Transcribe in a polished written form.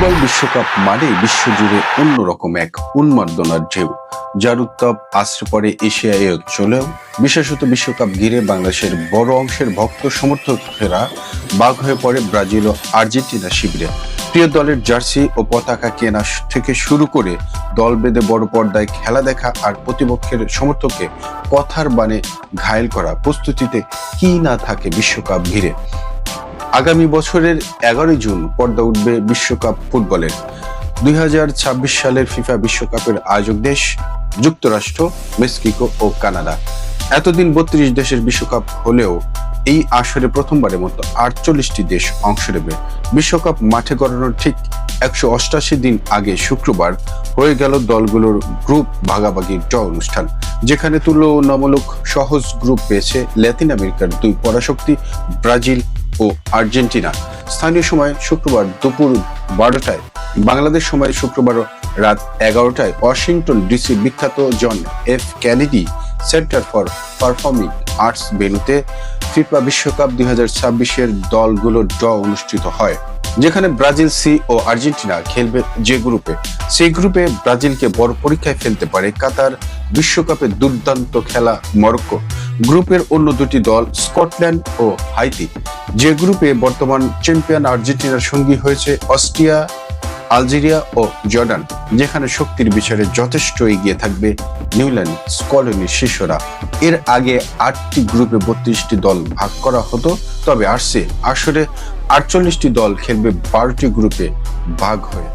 Football বিশ্বকাপ মানেই বিশ্বজুড়ে অন্যরকম এক উন্মাদনার ঢেউ, যার উত্তাপ আছড়ে পড়ে এশিয়ায় চলেও। বিশেষত বিশ্বকাপ ঘিরে বাংলাদেশের বড় অংশের ভক্ত সমর্থকেরা বাগ হয়ে পড়ে ব্রাজিল ও আর্জেন্টিনা শিবিরে। প্রিয় দলের জার্সি ও পতাকা কেনা থেকে শুরু করে দল বেঁধে বড় পর্দায় খেলা দেখা আর প্রতিপক্ষের সমর্থককে কথার বাণে ঘায়েল করা প্রস্তুতিতে কি না থাকে বিশ্বকাপ ঘিরে। আগামী বছরের 11 জুন পর্দা উঠবে বিশ্বকাপ ফুটবলের। 2026 সালের ফিফা বিশ্বকাপের আয়োজক দেশ যুক্তরাষ্ট্র, মেক্সিকো ও কানাডা। এতদিন 32 দেশের বিশ্বকাপ হলেও এই আসরে প্রথমবারের মতো 48টি দেশ অংশ নেবে। বিশ্বকাপ মাঠে গড়ানোর ঠিক 188 দিন আগে শুক্রবার হয়ে গেল দলগুলোর গ্রুপ ভাগাভাগি ড্র অনুষ্ঠান, যেখানে তুলনামূলক সহজ গ্রুপ পেয়েছে লাতিন আমেরিকার দুই পরাশক্তি ব্রাজিল ও আর্জেন্টিনা। স্থানীয় সময় শুক্রবার দুপুর 12টায়, বাংলাদেশ সময় শুক্রবার রাত 11টায় ওয়াশিংটন ডিসির বিখ্যাত John F Kennedy Center for Performing Arts ভেন্যুতে ফিফা বিশ্বকাপ 2026-এর দলগুলোর ড্র অনুষ্ঠিত হয়, যেখানে ব্রাজিল সি ও আর্জেন্টিনা খেলবে যে গ্রুপে। সেই গ্রুপে ব্রাজিলকে বড় পরীক্ষায় ফেলতে পারে কাতার, বিশ্বকাপে দুর্দান্ত খেলা মরক্কো। গ্রুপের অন্য দুটি দল স্কটল্যান্ড ও হাইতি। যে গ্রুপে বর্তমান চ্যাম্পিয়ন আর্জেন্টিনার সঙ্গী হয়েছে অস্ট্রিয়া, আলজেরিয়া ও জর্ডান, যেখানে শক্তির বিচারে যথেষ্ট এগিয়ে থাকবে নিউল্যান্ড স্কলনির শিষ্যরা। এর আগে 8টি গ্রুপে 32টি দল ভাগ করা হতো, তবে আসরে 48টি দল খেলবে 12টি গ্রুপে ভাগ হয়ে।